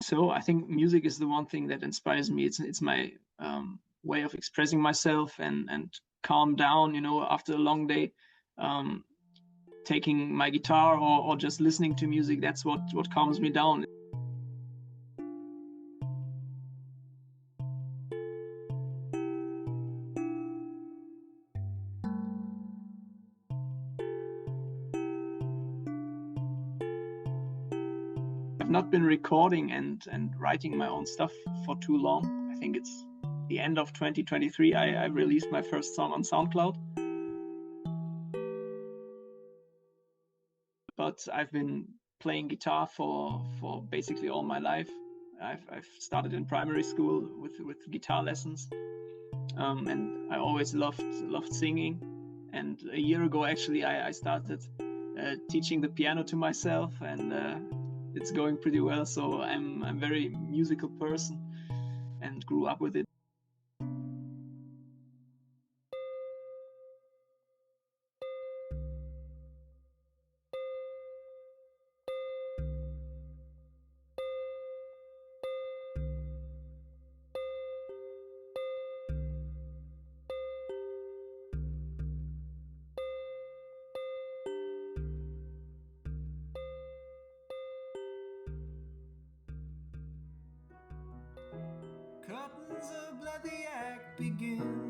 So I think music is the one thing that inspires me. It's my way of expressing myself and calm down, you know, after a long day. Um, Taking my guitar or just listening to music, that's what calms me down. I've not been recording and writing my own stuff for too long. I think it's the end of 2023. I released my first song on SoundCloud. But I've been playing guitar for basically all my life. I've started in primary school with guitar lessons, and I always loved singing. And a year ago, actually, I started teaching the piano to myself, and it's going pretty well. So I'm a very musical person and grew up with it. Curtains of blood, the act begin.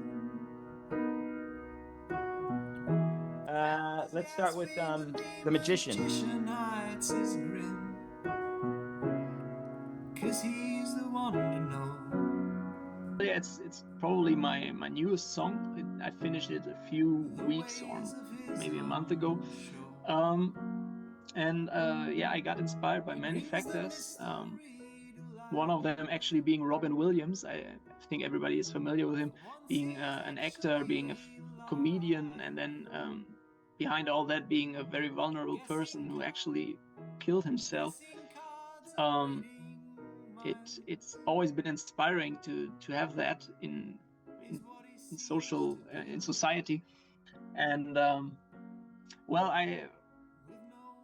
Let's start with The Magician. Hides his grin, 'cause he's the one to know. Yeah, it's probably my newest song. I finished it a few weeks or maybe a month ago. Yeah, I got inspired by many factors. One of them actually being Robin Williams. I think everybody is familiar with him, being an actor, being a comedian, and then behind all that being a very vulnerable person who actually killed himself. It's always been inspiring to have that in society, and well, I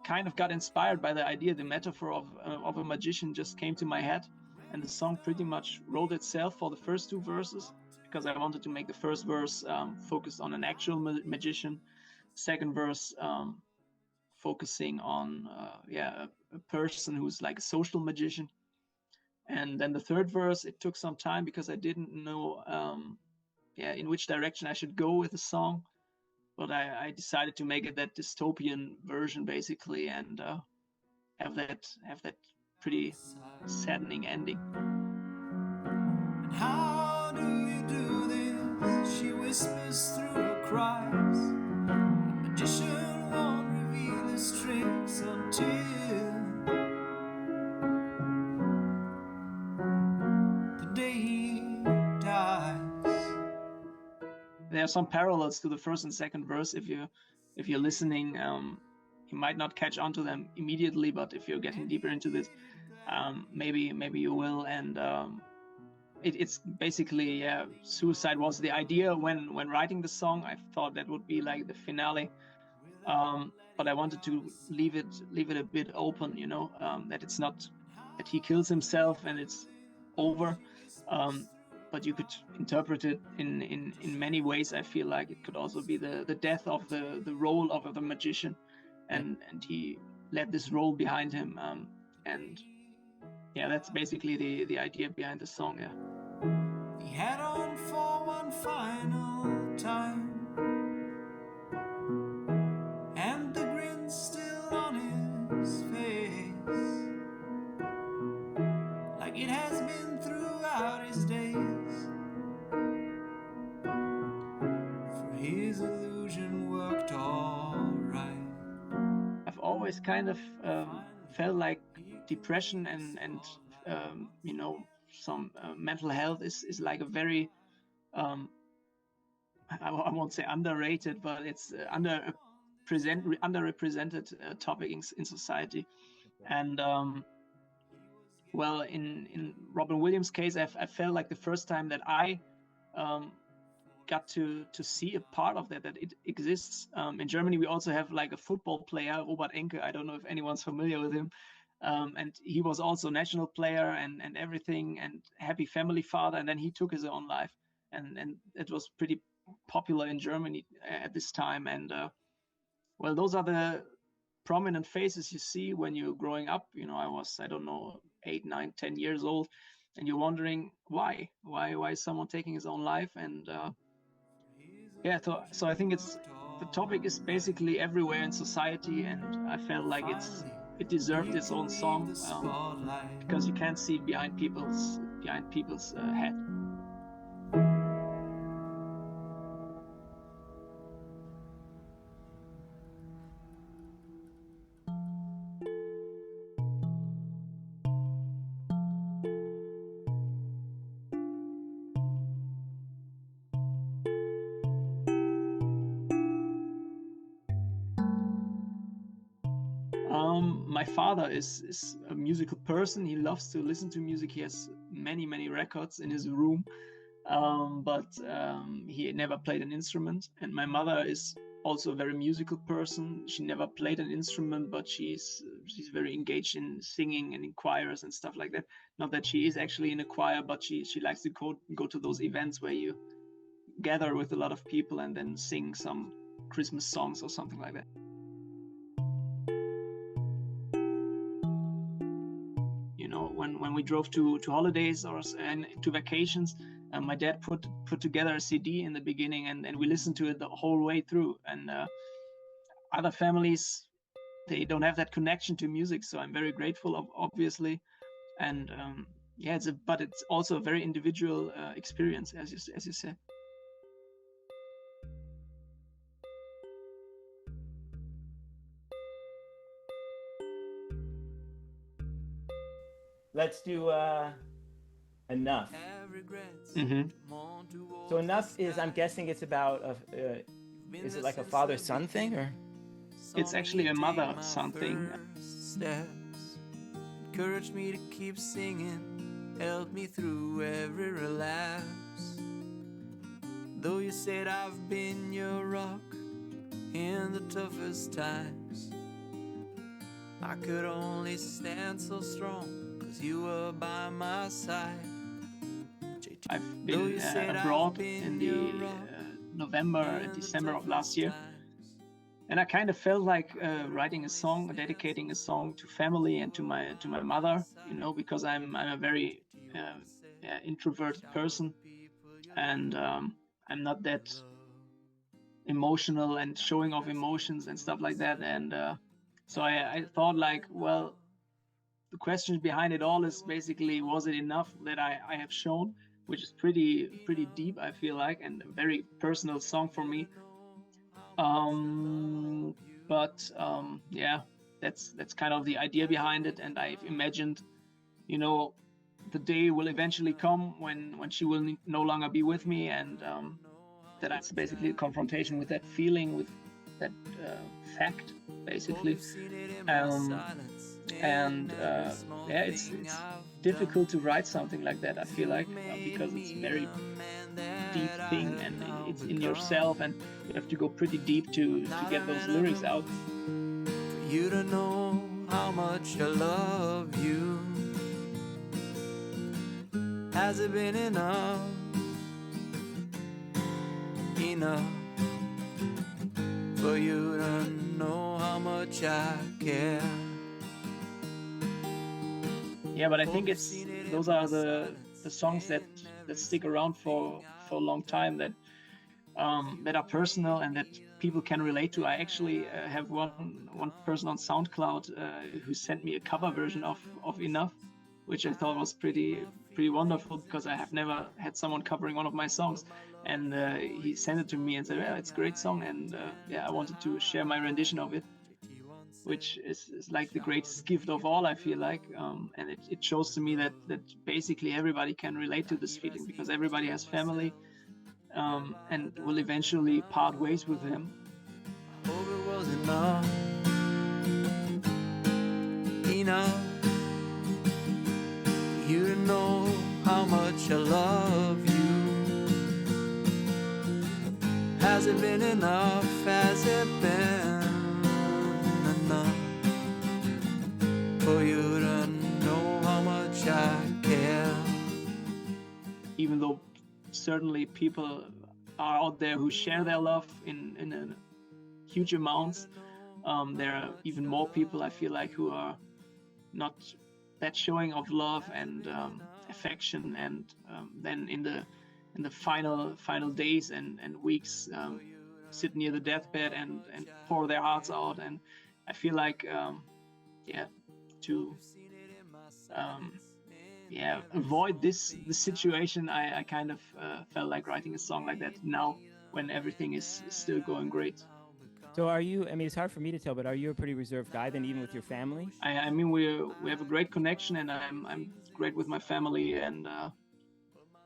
kind of got inspired by the idea. The metaphor of a magician just came to my head, and the song pretty much wrote itself for the first two verses, because I wanted to make the first verse focused on an actual magician, second verse focusing on a person who's like a social magician, and then the third verse, it took some time because I didn't know in which direction I should go with the song. But I decided to make it that dystopian version basically, and have that pretty saddening ending. And how do you do this? She whispers through her cries. The magician won't reveal his tricks until the day he dies. There are some parallels to the first and second verse. If you're listening, you might not catch on to them immediately, but if you're getting deeper into this, maybe you will. And it's basically, suicide was the idea when writing the song. I thought that would be like the finale, but I wanted to leave it a bit open, you know, that it's not that he kills himself and it's over. But you could interpret it in many ways. I feel like it could also be the death of the role of the magician, and he left this role behind him, and yeah, that's basically the idea behind the song. Yeah. He had on for one final time, and the grin's still on his face, like it has been throughout his days. For his illusion worked all right. I've always kind of felt like depression and you know, some mental health is like a very I won't say underrated, but it's underrepresented topic in society. And well, in Robin Williams' case, I felt like the first time that I got to see a part of that it exists. In Germany, we also have like a football player, Robert Enke. I don't know if anyone's familiar with him. and he was also national player and everything, and happy family father, and then he took his own life, and it was pretty popular in Germany at this time. And well, those are the prominent faces you see when you're growing up. I was, I don't know, 8, 9, 10 years old, and you're wondering why is someone taking his own life. And yeah, so I think the topic is basically everywhere in society, and I felt like it deserved its own song, because you can't see behind people's head. My father is a musical person. He loves to listen to music. He has many records in his room, but he never played an instrument. And my mother is also a very musical person. She never played an instrument, but she's very engaged in singing and in choirs and stuff like that. Not that she is actually in a choir, but she likes to go to those events where you gather with a lot of people and then sing some Christmas songs or something like that. When we drove to holidays and to vacations, my dad put together a CD in the beginning, and we listened to it the whole way through. And other families, they don't have that connection to music, so I'm very grateful, obviously. And yeah, but it's also a very individual experience, as you said. Let's do Enough. Mm-hmm. So Enough is, I'm guessing it's about, is it like a father-son thing, or? It's actually a mother-son thing. Steps encourage me to keep singing, help me through every relapse. Though you said I've been your rock in the toughest times, I could only stand so strong 'cause you were by my side. I've been abroad in the November and December of last year, and I kind of felt like writing a song, dedicating a song to family and to my mother, because I'm a very introverted person, and I'm not that emotional and showing off emotions and stuff like that. And so I thought, like, well, the question behind it all is basically, was it enough that I have shown, which is pretty deep, I feel like, and a very personal song for me. But yeah, that's kind of the idea behind it. And I've imagined, the day will eventually come when she will no longer be with me, and that's basically a confrontation with that feeling, with that fact, basically. And yeah, it's difficult to write something like that, I feel like, because it's a very deep thing, and it's in yourself, and you have to go pretty deep to get those lyrics out. For you to know how much I love you, has it been enough? Enough for you to know how much I care. Yeah, but I think those are the songs that stick around for a long time, that are personal and that people can relate to. I actually have one person on SoundCloud who sent me a cover version of Enough, which I thought was pretty wonderful, because I have never had someone covering one of my songs. And he sent it to me and said, "Yeah, it's a great song," and yeah, I wanted to share my rendition of it, which is like the greatest gift of all, I feel like. And it shows to me that basically everybody can relate to this feeling, because everybody has family, and will eventually part ways with him. I hope it was enough. Enough for you to know how much I love you. Has it been enough? Has it been enough for you even though certainly people are out there who share their love in a huge amounts, there are even more people, I feel like, who are not that showing of love and affection, and then in the final days and weeks sit near the deathbed and pour their hearts out. And I feel like to avoid this situation, I kind of felt like writing a song like that now when everything is still going great. So are you, I mean, it's hard for me to tell, but are you a pretty reserved guy then, even with your family? I mean, we have a great connection, and I'm great with my family, and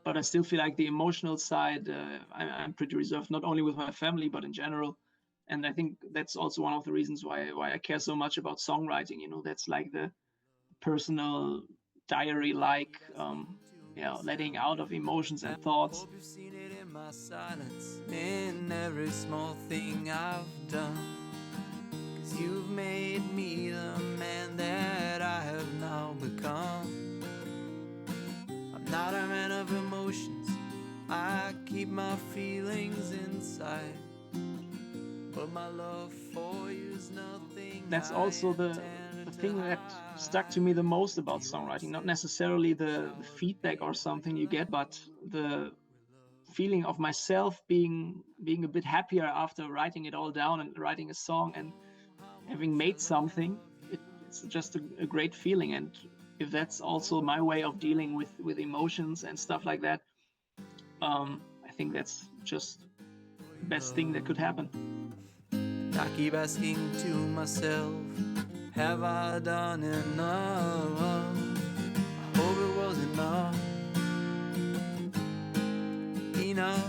but I still feel like the emotional side, I'm pretty reserved, not only with my family, but in general. And I think that's also one of the reasons why I care so much about songwriting. You know, that's like the personal diary, like letting out of emotions and thoughts. Hope you've seen it in my silence, in every small thing I've done. 'Cause you've made me the man that I have now become. I'm not a man of emotions, I keep my feelings inside. But my love for you is nothing. That's also the thing that stuck to me the most about songwriting. Not necessarily the feedback or something you get, but the feeling of myself being a bit happier after writing it all down and writing a song and having made something. It's just a great feeling. And if that's also my way of dealing with emotions and stuff like that, I think that's just the best thing that could happen. I keep asking to myself, have I done enough? I hope it was enough. Enough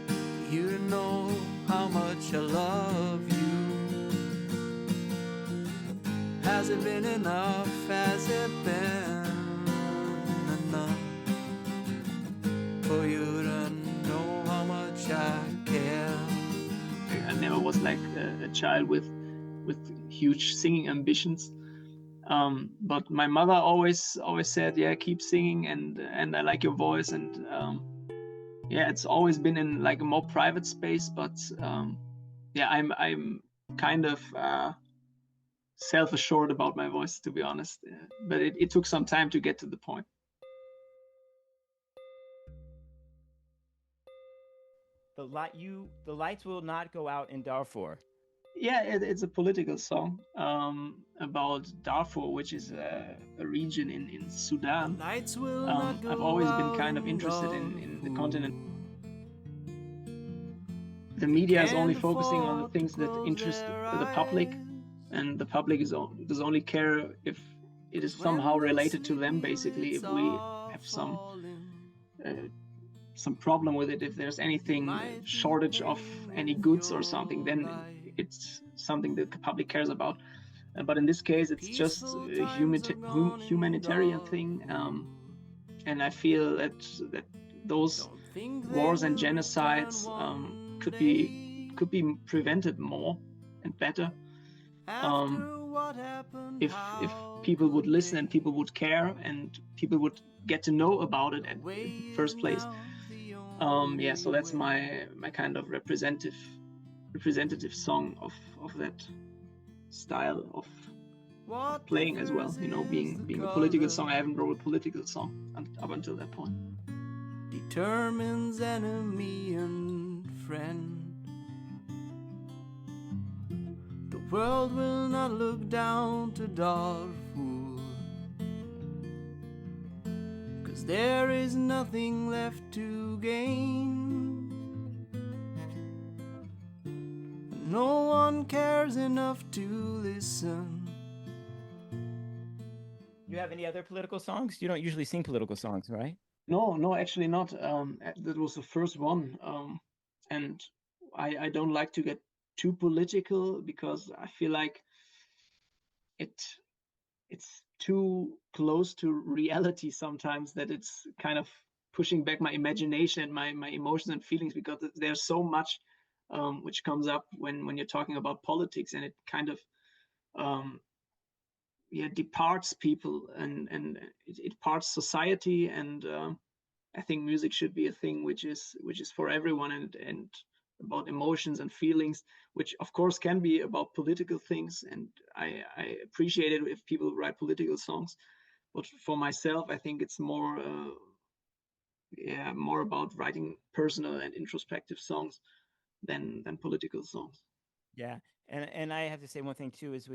for you to know how much I love you. Has it been enough? Has it been enough for you to know how much I care? I never was like a child with huge singing ambitions, but my mother always said, yeah, keep singing, and I like your voice. And it's always been in like a more private space, but I'm kind of self-assured about my voice, to be honest, but it took some time to get to the point. The lights will not go out in Darfur. Yeah, it's a political song about Darfur, which is a region in Sudan. I've always been kind of interested in the continent. The media is only focusing on the things that interest the public, and the public does only care if it is somehow related to them. Basically, if we have some problem with it, if there's anything shortage of any goods or something, then it's something that the public cares about. But in this case, it's just a humanitarian thing, and I feel that those wars and genocides could be prevented more and better if people would listen and people would care and people would get to know about it in the first place. So that's my kind of representative song of that style of playing as well. You know, being a political song. I haven't wrote a political song up until that point. Determines enemy and friend. The world will not look down to Darfur, 'cause there is nothing left to gain. No one cares enough to listen. You have any other political songs? You don't usually sing political songs, right? No, actually not. That was the first one, and I don't like to get too political because I feel like it's too close to reality sometimes, that it's kind of pushing back my imagination, my emotions and feelings, because there's so much which comes up when you're talking about politics, and it kind of departs people, and it parts society, and I think music should be a thing which is for everyone, and about emotions and feelings, which of course can be about political things, and I appreciate it if people write political songs, but for myself I think it's more more about writing personal and introspective songs than political songs. Yeah, and I have to say one thing too is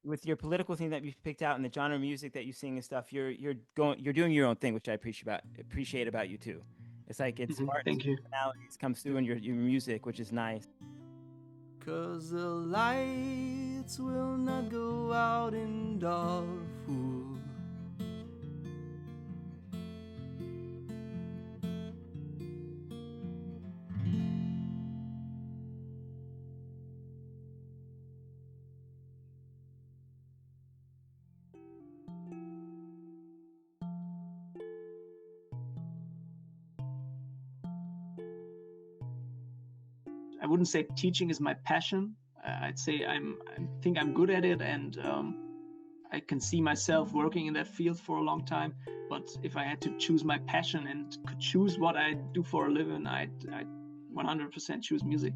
with your political thing that you've picked out and the genre of music that you sing and stuff, you're doing your own thing, which I appreciate about you too. It's like it's smart Thank you. personalities comes through in your music, which is nice. 'Cause the lights will not go out in Darfur. I wouldn't say teaching is my passion. I'd say I think I'm good at it, and I can see myself working in that field for a long time. But if I had to choose my passion and could choose what I do for a living, I'd 100% choose music.